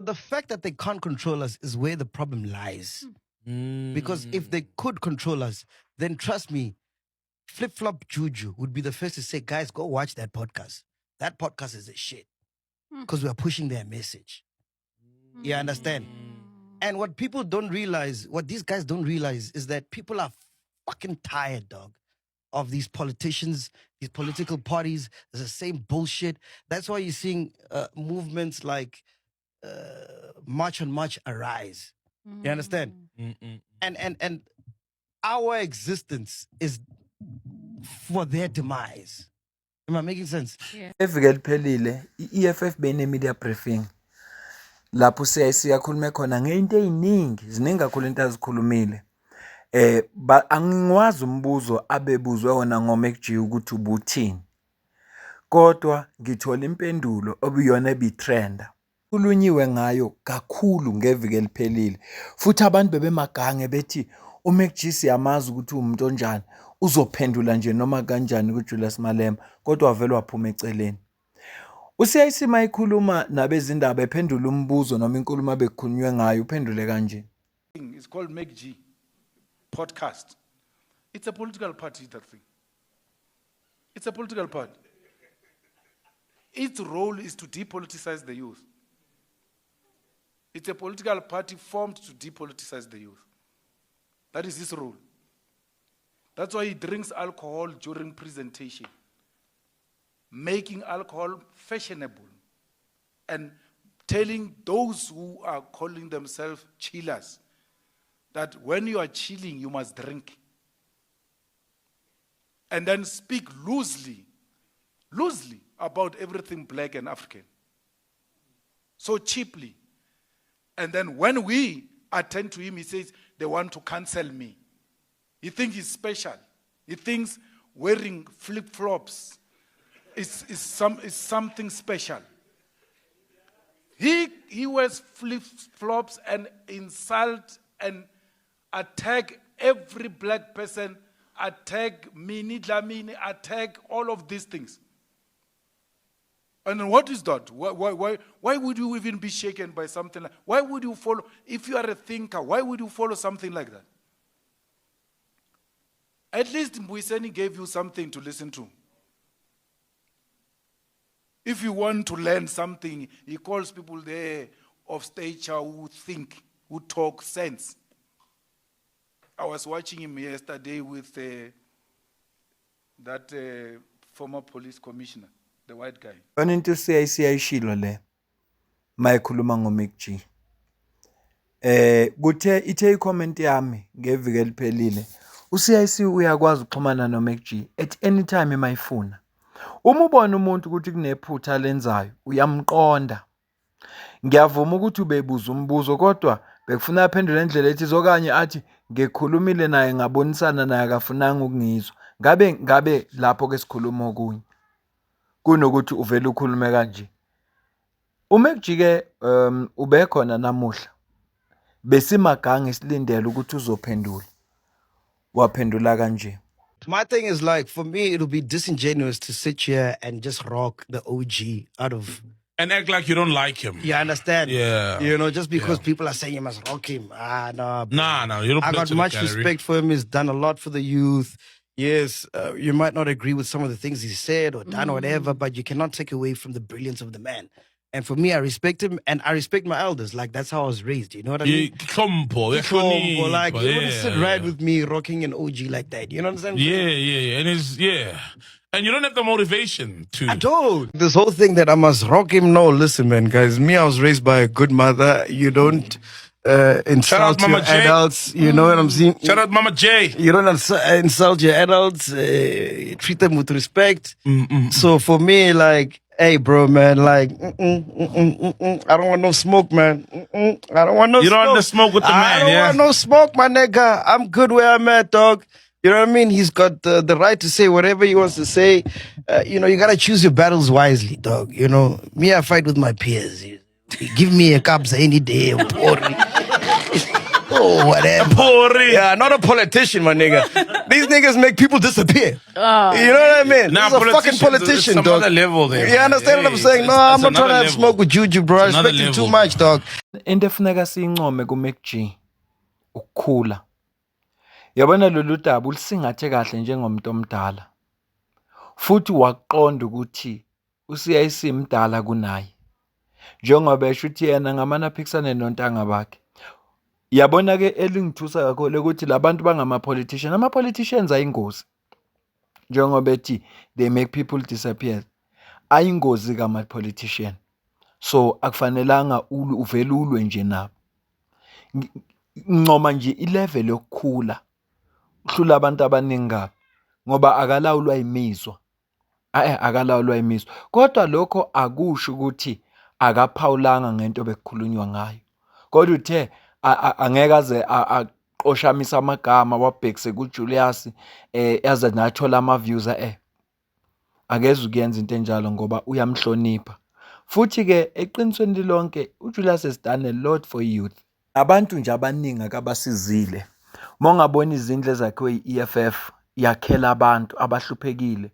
The fact that they can't control us is where the problem lies. Because if they could control us, then trust me, Flip Flop Juju would be the first to say, guys, go watch that podcast. That podcast is a shit. Because we are pushing their message. You understand? And what people don't realize, what these guys don't realize, is that people are fucking tired, dog, of these politicians, these political parties. It's the same bullshit. That's why you're seeing movements like March on March arise. You understand? And our existence is for their demise. Am I making sense? Evike liphelile i-EFF bene-media briefing lapho siyakhuluma khona ngento eziningi ziningi kakhulu into azikhulumile. Angikwazi umbuzo abebuzwe wona ngoMacG ukuthi ubuthini. Kodwa ngithola impendulo obiyona ebitrenda. Kulunyiwe ngayo kakhulu ngevike liphelile. Futhi abantu bebemagange bethi uMacG siyamazi ukuthi umuntu onjani uzophendula nje noma kanjani kuJulius Malema kodwa wavela waphuma eceleni. UCIC mayikhuluma nabezindaba ephendula umbuzo noma inkulumo abekukhulunywe ngayo uphendule kanje. It's called MacG podcast. It's a political party, that thing. It's a political party. Its role is to depoliticize the youth. It's a political party formed to depoliticize the youth. That is his role. That's why he drinks alcohol during presentation, making alcohol fashionable and telling those who are calling themselves chillers that when you are chilling, you must drink. And then speak loosely about everything black and African. So cheaply. And then when we attend to him, he says, they want to cancel me. He thinks he's special. He thinks wearing flip-flops is something special. He wears flip-flops and insult and attack every black person, attack Mini Dlamini, attack all of these things. And what is that? Why would you even be shaken by something like? Why would you follow? If you are a thinker, why would you follow something like that? At least Mbuyiseni gave you something to listen to. If you want to learn something, he calls people there of stature who think, who talk sense. I was watching him yesterday with that former police commissioner, the white guy. Yona into CIC ayishilo le mayikhuluma ngoMacG. Kuthe ithe icomment yami ngevike liphelile. UCIC uyakwazi ukuxhumana noMacG at any time emayifuna. Uma ubona umuntu ukuthi kunephutha lenzayo, uyamqonda. Ngiyavuma ukuthi ubebuza umbuzo kodwa bekufuna aphendule indlela ethi zokanye athi ngekhulumile naye ngabonisana naye akafunanga ukungizwa. Ngabe lapho ke sikhuluma okunye. Kunokuthi uvela ukhulume kanje. uMacG ke ubekhona namuhla. Besimagange silindele ukuthi uzophendula. Waphendula kanje. My thing is like, for me, it'll be disingenuous to sit here and just rock the OG out of... And act like you don't like him. You understand? Yeah. You know, just because people are saying you must rock him. No. Nah, you don't I play got to much the gallery. respect for him. He's done a lot for the youth. Yes, you might not agree with some of the things he said or done or whatever, but you cannot take away from the brilliance of the man. And for me, I respect him and I respect my elders. Like, that's how I was raised. You know what I mean? Kompo, Like, you wouldn't sit right with me rocking an OG like that. You know what I'm saying? Yeah. And you don't have the motivation to. I don't. This whole thing that I must rock him. No, listen, man, guys. Me, I was raised by a good mother. You don't insult your adults. You know what I'm saying? Shout out Mama J. You don't insult your adults. Treat them with respect. So for me, like, hey, bro, man, like, I don't want no smoke, man. I don't want no smoke. You don't want to smoke with the man, I don't want no smoke, my nigga. I'm good where I'm at, dog. You know what I mean? He's got the right to say whatever he wants to say. You know, you got to choose your battles wisely, dog. You know, me, I fight with my peers. Give me a Kabza any day. Oh, whatever. Pori. Yeah, not a politician, my nigga. These niggas make people disappear. You know what I mean? Nah, He's a fucking politicians, politician, it's dog. some other level there, You man. understand what I'm Yeah, saying? No, I'm it's not trying to another have level. smoke with Juju, bro. I It's another respect him too level, much, dog. into efuneka siyincome ku-MacG ukukhula. Yabona lolu daba ulisingathe kahle njengomuntu omdala. Futhi waqonda ukuthi uCIC mdala kunaye. Njengoba esho ukuthi yena ngamane aphikisane nontanga bakhe. Yabona ke elingithusa kakhulu ukuthi labantu bangama-politician. Ama-politicians ayingozi. Njengoba ethi they make people disappear. Ayingozi kama-politician. So akufanelanga uvele ulwe nje nabo. Ncoma nje ilevel yokukhula. Uhlula abantu abaningi kabi ngoba akalawulwa imizwa. Akalawulwa imizwa. Kodwa lokho akusho ukuthi akaphawulanga ngento bekukhulunywa ngayo. Kodwa uthe angeke aze aqoshamisa amagama wabhekise kuJulius yaze nathola ama-views akeze ukuyenza into enjalo ngoba uyamhlonipha. Futhi ke eqinisweni lonke uJulius has done a lot for youth. Abantu nje abaningi akabasizile. Mongabona izindle zakhe i-EFF yakhela abantu abahluphekile.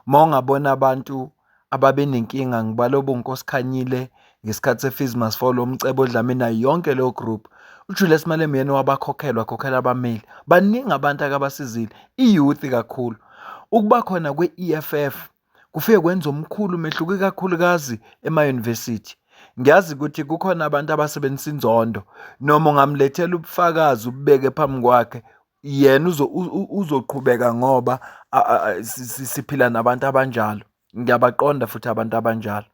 Mongabona abantu ababe nenkinga ngibalo boNkosikhanyile ngesikhathi seFees Must Fall umcebo Dlamini yonke lo group. uJulius Malema yena wakhokhela abameli. Baningi abantu akabasizile. I-youth kakhulu. Ukuba khona kwe-EFF kufike kwenza omkhulu umehluko kakhulukazi ema-university. Ngiyazi ukuthi kukhona abantu abasebenzisa inzondo noma ungamlethela ubufakazi ubeke phambi kwakhe yena uzoqhubeka ngoba siphila nabantu abanjalo. Ngiyabaqonda futhi abantu abanjalo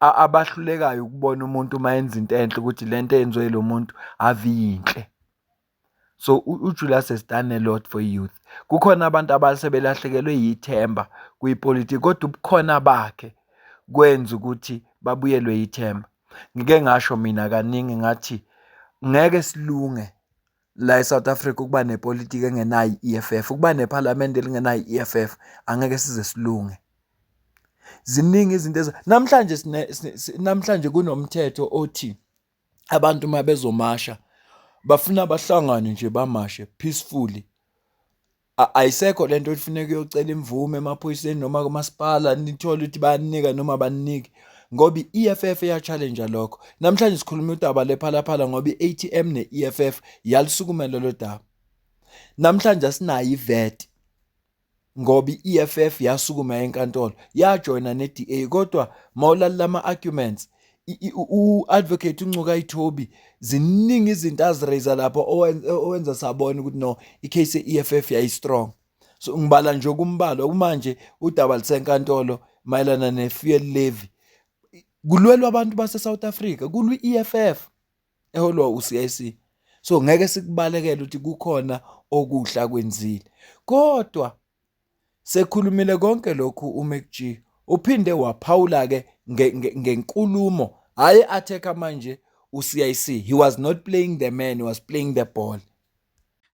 abahlulekayo ukubona umuntu mayenza into enhle ukuthi lento eyenziwe lo muntu aviyinhle. So uJulius has done a lot for youth. Kukhona abantu abasebelahlekelwe yithemba kuyipolitiki kodwa ubukhona bakhe kwenza ukuthi babuyelwe yithemba. Ngike ngasho mina kaningi ngathi ngeke silunge la eSouth Africa ukuba nepolitiki engenayo i-EFF, ukuba neparlament elingenayo i-EFF angeke size silunge. Ziningi izinto namhlanje kunomthetho othi abantu mabezomasha bafuna bahlangane nje bamashe peacefully. Ayisekho lento efuneka uyocela imvume emaphoyiseni noma kumasipala nithole ukuthi bayanika noma banike ngoba i-EFF ya-challenge lokho. Namhlanje sikhuluma udaba lephalaphala ngoba i-ATM ne-EFF yalisukumela lo daba. Namhlanje asinayo iVET ngoba i-EFF yasukuma enkantolo yajoyina ne-DA kodwa mawulalela ama-arguments u-advocate uNcuka Ithobi ziningi izinto aziraise lapho owenza sabona ukuthi no icase ye-EFF yayi-strong. So ngibala nje okumbalo manje udaba lisenkantolo mayelana ne-fuel levy kulwelwa abantu base-South Africa kulwa i-EFF eholwa uCIC. So ngeke sikubalekele ukuthi kukhona okuhla kwenzile kodwa sekhulumile konke lokhu uMacG uphinde waphawula ke ngenkulumo hayi atheka manje uCIC. He was not playing the man, he was playing the ball.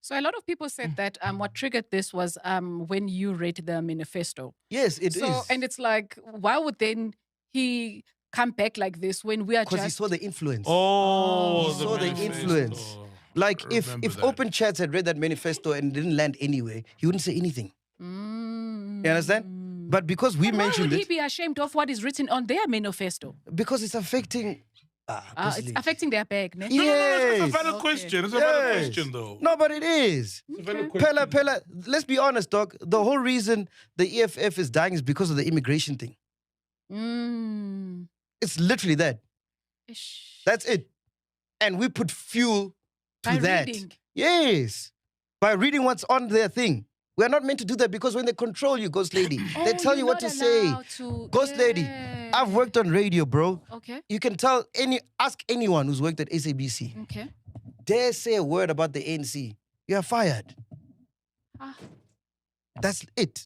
So a lot of people said that what triggered this was when you read the manifesto. Yes, it is. And it's like, why would then he come back like this when we are Because he just... saw the influence. Oh, He saw the manifesto. influence. Like I if remember that. Open Chats had read that manifesto and didn't land anywhere, he wouldn't say anything. You understand? But because we Why mentioned would he it, be ashamed of what is written on their manifesto? because it's affecting. It's Pussy. affecting their bag, ne? It's a Yes. valid Okay. question. It's a valid Yes. question, though. No, but it is. It's a valid question. Pella, let's be honest, dog. The whole reason the EFF is dying is because of the immigration thing. Mm. It's literally that. Ish. That's it. And we put fuel to By that. reading. Yes. By reading what's on their thing. We're not meant to do that because when they control you, Ghost Lady, they Oh, tell you you're what to not say. allowed to- Ghost Lady, I've worked on radio, bro. Okay. You can ask anyone who's worked at SABC. Okay. Dare say a word about the ANC, you are fired. Ah. That's it.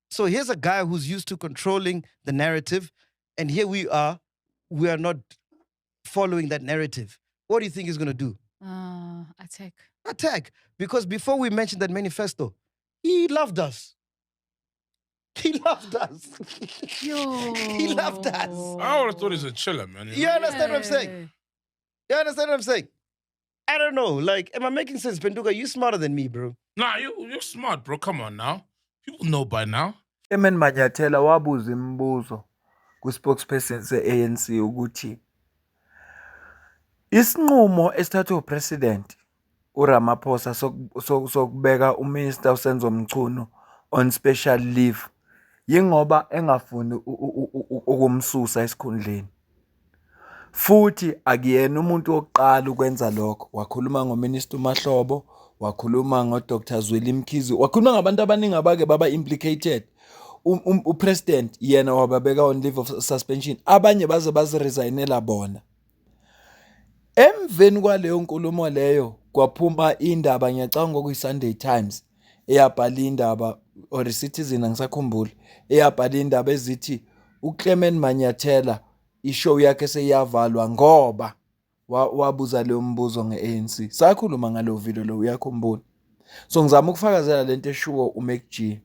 So here's a guy who's used to controlling the narrative, and here we are not following that narrative. What do you think he's going to do? Attack. Attack. Because before we mentioned that manifesto, he loved us. He loved us. Yo. He loved us. I always thought he's a chiller, man. You understand what I'm saying? You understand what I'm saying? I don't know. Like, am I making sense, Penduka? You smarter than me, bro. Nah, you're smart, bro. Come on now. People know by now. Chairman Manyathela wabuza imibuzo ku-spokesperson se-ANC ukuthi isinqumo esithathwe upresident uRamaphosa sokubeka uMinister uSenzo Mchunu on special leave yingoba engafuni ukumsusa esikhundleni. Futhi akuyena umuntu wokuqala ukwenza lokho. Wakhuluma ngoMinister uMahlobo, wakhuluma ngoDr Zweli Mkhize, wakhuluma ngabantu abaningi abake baba implicated. Upresident yena wababeka on leave of suspension. Abanye baze baziresignela bona. Emveni kwaleyo nkulumo leyo kwaphuma indaba ngiyacanga okuyi-Sunday Times eyabhala indaba or iCitizen angisakhumbuli eyabhala indaba ezithi uClement Manyathela ishow yakhe seyavalwa ngoba wabuza leyo mbuzo nge-ANC. Sakhuluma ngalo video lo uyakhumbula. So ngizama ukufakazela lento eshuwo uMacG.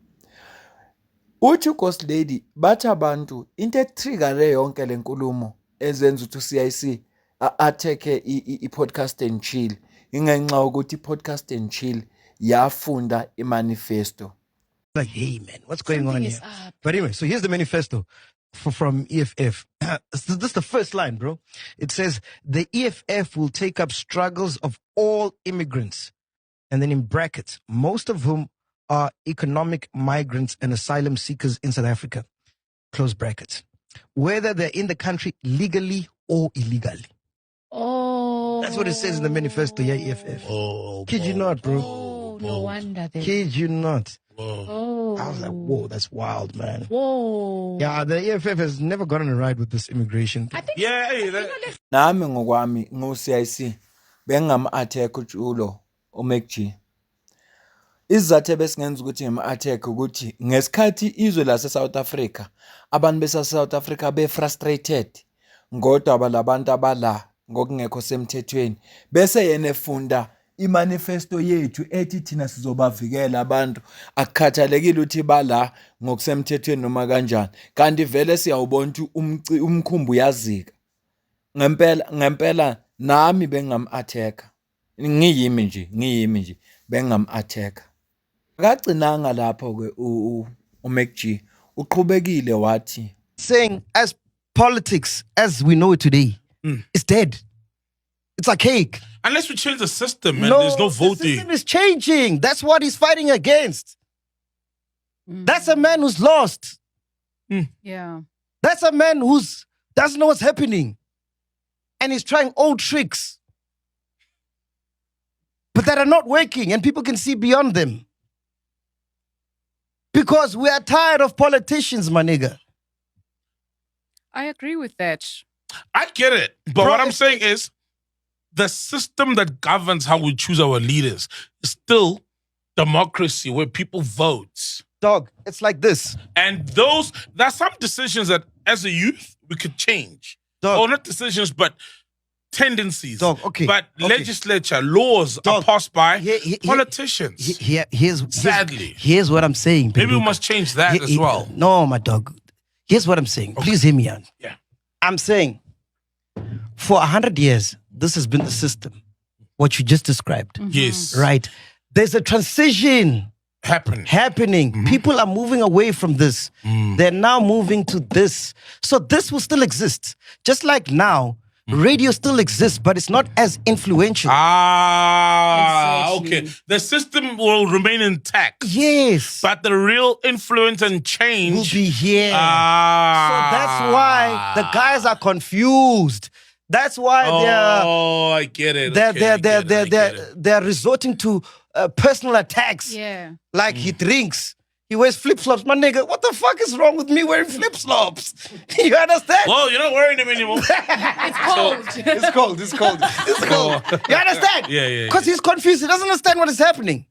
Uthi uGhost Lady bathi abantu into etrigger yonke lenkulumo ezenza ukuthi uCIC atheke i-podcast and chill ingenxa ukuthi i-podcast and chill yafunda imanifesto. Like, hey, man, what's going on Something here? is up. But anyway, so here's the manifesto from EFF. This is the first line, bro. It says, the EFF will take up struggles of all immigrants. And then in brackets, most of whom are economic migrants and asylum seekers in South Africa. Close brackets. Whether they're in the country legally or illegally. Oh. That's what it says in the manifesto, yeah, EFF. Oh, Kid you not, bro. Oh, no wonder then. Kid you not. whoa. Oh. I was like, whoa, that's wild, man. Whoa. Yeah, the EFF has never gotten a ride with this immigration thing. I think Yeah, hey, you that, know, let's Nami ngokwami ngo-CIC bengingam-attack uJulo uMacG. Izizathu ebesingenza ukuthi ngim-attack ukuthi ngesikhathi izwe lase-South Africa abantu bese-South Africa be-frustrated ngodaba labantu abala ngokungekho semthethweni bese yena efunda imanifesto yethu ethi thina sizobavikela abantu akukhathalekile ukuthi bala ngokusemthethweni noma kanjani kanti vele siyawubona ukuthi umkhumbu yazika ngempela nami bengingam-attack ngiyimi nje bengingam-attack akagcinanga lapho ke uMacG uqhubekile wathi Saying as politics as we know it today is dead. It's archaic. unless we change the system and there's no the voting. system is changing. That's what he's fighting against. That's a man who's lost. Yeah. That's a man who's doesn't know what's happening. And he's trying old tricks. But that are not working and people can see beyond them. Because we are tired of politicians, my nigga. I agree with that. I get it. But Bro, what I'm it's- saying is the system that governs how we choose our leaders is still democracy where people vote. Dog, it's like this. And there's some decisions that as a youth we could change. Dog. Or not decisions, but tendencies. Dog, okay, But okay. legislature, laws are Dog, passed by here- politicians. Sadly. Here's what I'm saying. Maybe we Penduka. must change that as well. No, my dog. Here's what I'm saying. Please hear me out. Yeah. I'm saying for 100 years, this has been the system, what you just described. Yes. Right? There's a transition Happening. happening. People are moving away from this. They're now moving to this. So this will still exist. Just like now, radio still exists, but it's not as influential. Ah, Exactly. okay. The system will remain intact. Yes. But the real influence and change will be here. Ah. So that's why the guys are confused. That's why Oh, I get it. Okay, I get it. they're resorting to personal attacks. Yeah. Like he drinks, he wears flip flops. My nigga, what the fuck is wrong with me wearing flip flops? You understand? Well, you're not wearing them anymore. It's cold. It's cold. It's cold. It's cold. You understand? Yeah. Because he's confused. He doesn't understand what is happening.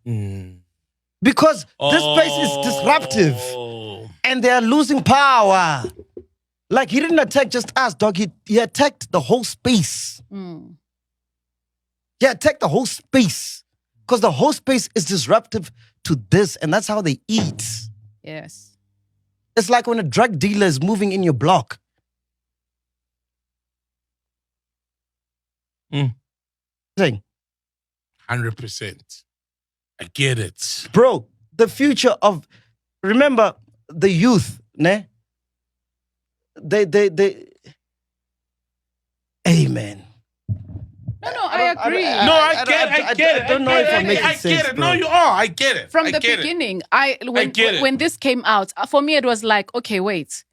Because this place is disruptive Oh. and they are losing power. Like he didn't attack just us, dog. He attacked the whole space. He attacked the whole space. Because the whole space is disruptive to this, and that's how they eat. Yes. It's like when a drug dealer is moving in your block. Saying, 100%. I get it. Bro, the future of, remember, the youth, ne? They, amen. No, I agree. No, I get it. I don't know if I'm making I sense, get it. bro. No, you are. I get it. From I the get it. beginning, get it. when this came out, for me it was like, okay, wait.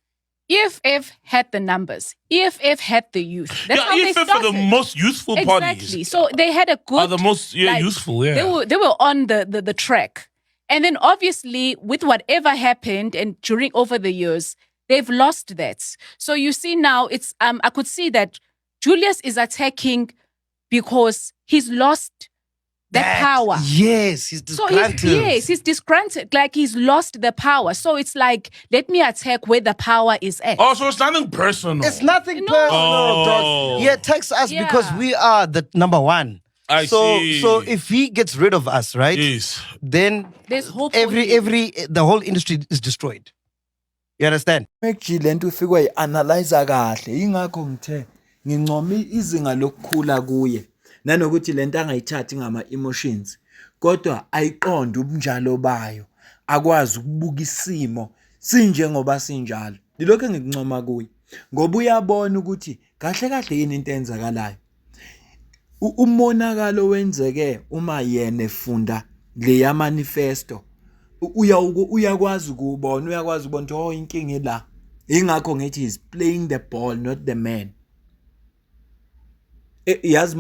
EFF had the numbers. EFF had the youth. That's how they EFF started. are the most useful parties. Exactly. So they had a good. Are the most like, useful, yeah. They were on the track, and then obviously with whatever happened and during over the years, they've lost that. So you see now, it's I could see that Julius is attacking because he's lost that power. Yes, he's So disgruntled. he's disgruntled, like he's lost the power. So it's like, let me attack where the power is at. Oh, so it's nothing personal. It's nothing No. personal, Oh. dog. He attacks us because Yeah. we are the number one. I so, see. So if he gets rid of us, right? Yes. Then There's hope for him. the whole industry is destroyed. You understand? MacG lento ufike wayi-analyze kahle ingakho ngithe ngincoma izinga lokukhula kuye nanokuthi lento angayithathi ngama-emotions kodwa ayiqonde ubunjalo bayo akwazi ukubuka isimo sinjengoba sinjalo yilokho engikuncoma kuye ngoba uyabona ukuthi kahle kahle yini into eyenzakalayo umonakalo wenzeke uma yena efunda leya manifesto uyakwazi ukubona uyakwazi ukubona ukuthi oh inkinga ila ingakho ngithi is playing the ball not the man. Yazi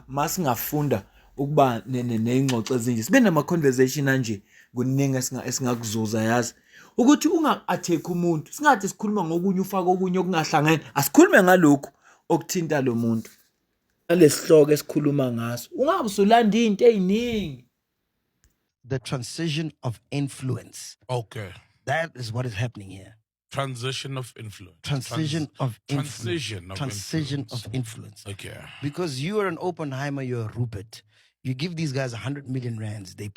masingafunda ukuba nezingxoxo ezinje sibe nama conversation anje kuningi esingakuzuza yazi ukuthi unga-attack umuntu singathi sikhuluma ngokunye ufaka okunye okungahlangene asikhulume ngalokhu okuthinta lo muntu nalesihloko esikhuluma ngaso ungabe usulanda into eziningi. The transition of influence. Okay. That is what is happening here. Transition of influence. Transision of influence. Transition of influence. Okay. Because you are an Oppenheimer, you're a Rupert. You give these guys 100 million rands. They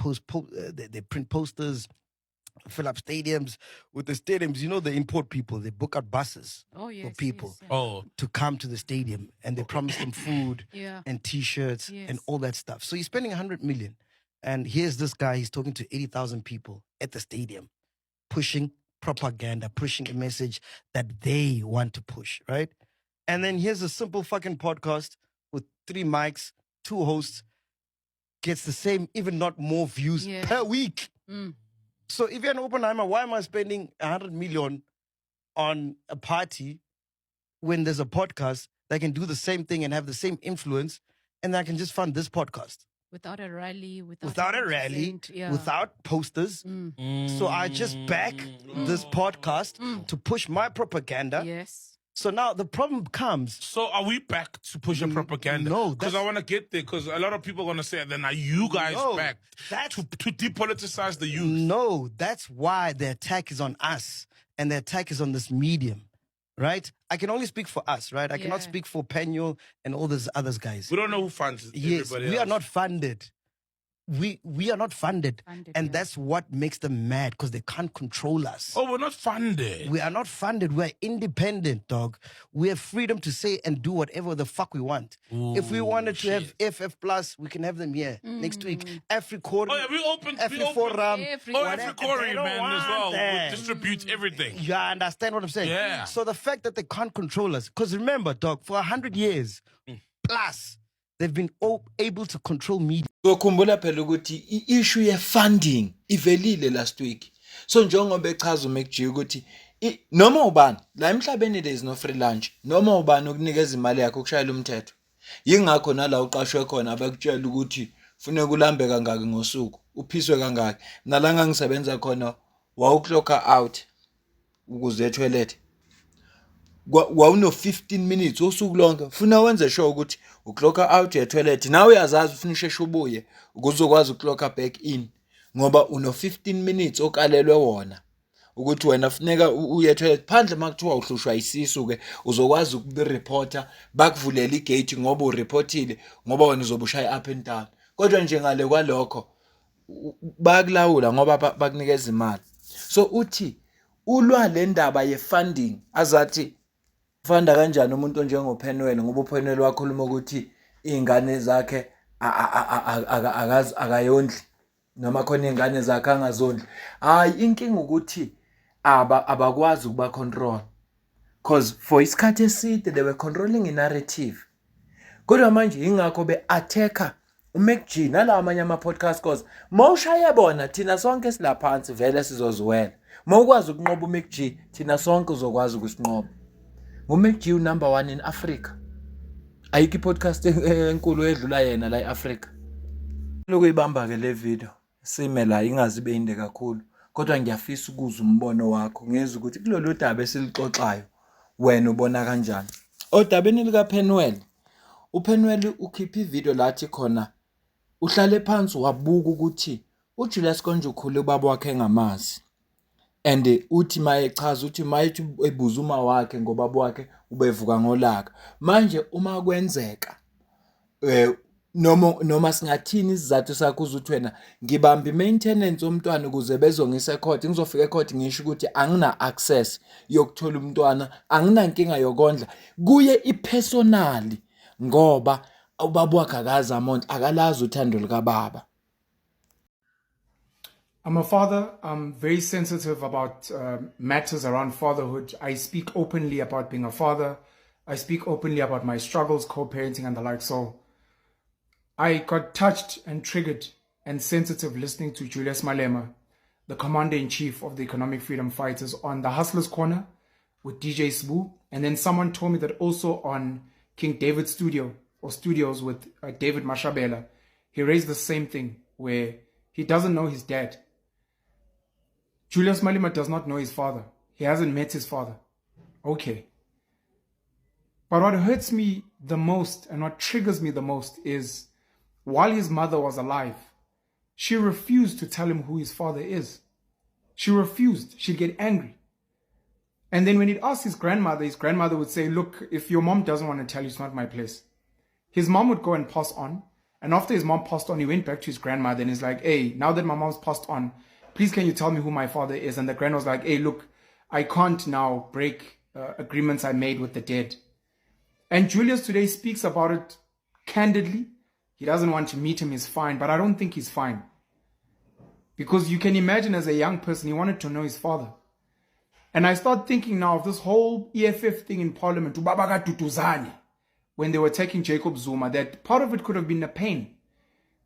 they print posters, fill up stadiums. With the stadiums, you know, they import people. They book out buses Oh, yes, for people yes, yeah. Oh, to come to the stadium, and they promise them food Yeah. and T-shirts and Yes. all that stuff. So you're spending 100 million, and here's this guy. He's talking to 80,000 people at the stadium, pushing propaganda, pushing a message that they want to push, right? And then here's a simple fucking podcast with 3 mics, 2 hosts, gets the same, even not more views Yeah. per week. Mm. So if you're an Oppenheimer, why am I spending 100 million on a party when there's a podcast that can do the same thing and have the same influence, and I can just fund this podcast Without a rally, without a rally, 100%, yeah. without posters? Mm. So I just back this podcast to push my propaganda. Yes. So now the problem comes. so are we back to pushing propaganda? no, because I that's- want to get there. Because a lot of people are gonna say, then are you guys No, back that's- to depoliticize the youth? No, that's why the attack is on us and the attack is on this medium, right? I can only speak for us, right? I cannot Yeah. speak for Penuel and all those others guys. We don't know who funds Yes, everybody we are else. not funded. We are not funded. Funded, And yeah. that's what makes them mad because they can't control us. Oh, we're not funded. We are not funded. We're independent, dog. We have freedom to say and do whatever the fuck we want. If we Ooh, wanted to have shit. FF Plus, we can have them here next week. Africore. Oh yeah, we opened. Every We opened. forum. Every- Oh, whatever. Africore, They don't man, as want well. that. We distribute everything. You understand what I'm saying? Yeah. So the fact that they can't control us, because remember, dog, for 100 years plus, they've been able to control media. So khumbula phela ukuthi i-issue ye-funding ivelile last week. So njengoba echaza uMacG ukuthi noma ubani la emhlabeni there is no free lunch. Noma ubani ukunikeza imali yakhe ukushayela umthetho. Yingakho nala uqashwe khona abakutshela ukuthi funeka ulambe kangaki ngosuku, uphiswe kangaki. Nala ngangisebenza khona wawuclocka out ukuze etoilet. Wawuno 15 minutes usuku lonke funa wenze sure ukuthi uclocka out etoilet nawe uyazazi ufuna usheshe ubuye ukuze ukwazi uclocka back in ngoba uno 15 minutes okalelwe wona ukuthi wena funeka uye etoilet phandle makuthiwa uhlushwa isisu ke uzokwazi ukubireporter bakuvulela igate ngoba ureportile ngoba wena uzobushaya up and down kodwa nje ngale kwalokho bayakulawula ngoba bakunikeza imali. So uthi ulwa le ndaba ye-funding azathi funda kanjani umuntu onjengoPenuel ngoba uPenuel wakhuluma ukuthi izingane zakhe akayondli noma khona ingane zakhe angazondli. Hayi, inkinga ukuthi abakwazi ukuba control, because for isikhathi eside they were controlling a narrative. Kodwa manje ingakho be-attacka uMac G nalawa amanye ama-podcast, cause mawushaya bona thina sonke silaphansi vele sizoziwela. Mawukwazi ukunqoba uMac G thina sonke uzokwazi ukusinqoba. NguMac G number 1 in Africa. Ayikho i-podcast enkulu edlula yena la e-Africa. Lokuyibamba-ke le video sime la ingazi ibe inde kakhulu, kodwa ngiyafisa ukuzwa umbono wakho ngezwe ukuthi kulolu daba esilixoxayo wena ubona kanjani. Odabeni likaPenwell, uPenwell ukhipha ivideo lathi khona uhlale phansi wabuka ukuthi uJulius Konjukhulu ubaba wakhe engamazi, and uthi mayechaza uthi mayethi ebuza uma wakhe ngobaba wakhe ubevuka ngolaka. Manje uma kwenzeka noma singathini isizathu sakho uzuthi wena ngibamba i-maintenance omntwana ukuze bezongisa ecourt, ngizofika ecourt ngisho ukuthi angina access yokuthola umntwana, anginankinga yokondla, kuye ipersonally ngoba ubaba wakhe akazi amount, akalazi uthando lukababa. I'm a father. I'm very sensitive about matters around fatherhood. I speak openly about being a father. I speak openly about my struggles, co-parenting and the like. So I got touched and triggered and sensitive listening to Julius Malema, the commander-in-chief of the Economic Freedom Fighters, on the Hustlers Corner with DJ Sbu. And then someone told me that also on King David Studios with David Mashabela, he raised the same thing where he doesn't know his dad. Julius Malema does not know his father. He hasn't met his father. Okay. But what hurts me the most and what triggers me the most is while his mother was alive, she refused to tell him who his father is. She refused. She'd get angry. And then when he'd ask his grandmother would say, look, if your mom doesn't want to tell you, it's not my place. His mom would go and pass on. And after his mom passed on, he went back to his grandmother and he's like, hey, now that my mom's passed on, please can you tell me who my father is? And the grandma was like, hey, look, I can't now break agreements I made with the dead. And Julius today speaks about it candidly. He doesn't want to meet him, he's fine, but I don't think he's fine. Because you can imagine as a young person, he wanted to know his father. And I start thinking now of this whole EFF thing in Parliament, Ubaba Tutuzane, when they were taking Jacob Zuma, that part of it could have been a pain,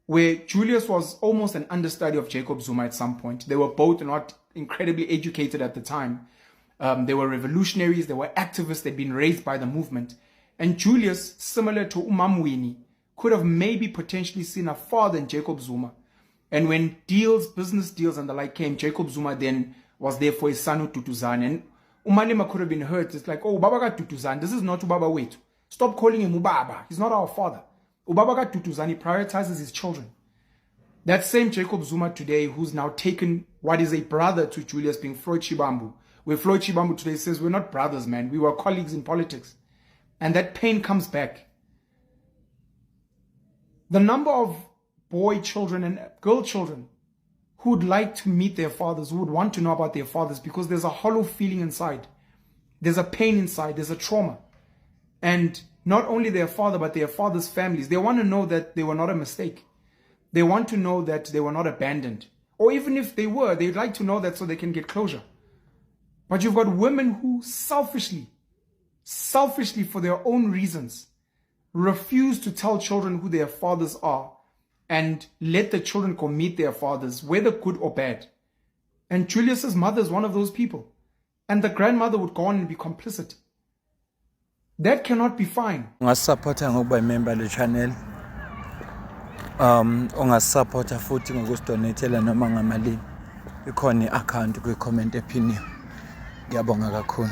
where Julius was almost an understudy of Jacob Zuma at some point. They were both not incredibly educated at the time. They were revolutionaries, they were activists, they'd been raised by the movement. And Julius, similar to Umamwini, could have maybe potentially seen a father in Jacob Zuma. And when deals, business deals and the like came, Jacob Zuma then was there for his son Tutuzane. And Umalema could have been hurt. It's like, oh, Ubaba ka Tutuzane, this is not Ubaba Wetu. Stop calling him Ubaba. He's not our father. Ubaba ka Tutuzane prioritizes his children. That same Jacob Zuma today, who's now taken what is a brother to Julius, being Floyd Shibambu, where Floyd Shibambu today says, we're not brothers, man. We were colleagues in politics. And that pain comes back. The number of boy children and girl children who would like to meet their fathers, who would want to know about their fathers, because there's a hollow feeling inside. There's a pain inside. There's a trauma. And not only their father, but their father's families. They want to know that they were not a mistake. They want to know that they were not abandoned. Or even if they were, they'd like to know that so they can get closure. But you've got women who selfishly for their own reasons, refuse to tell children who their fathers are and let the children go meet their fathers, whether good or bad. And Julius's mother is one of those people. And the grandmother would go on and be complicit. That cannot be fine. Ungasupporta ngokuba imember le channel. Ungasupporta futhi ngokusidonatela noma ngamalini. Ikhona i-account kwi-comment opinion. Ngiyabonga kakhulu.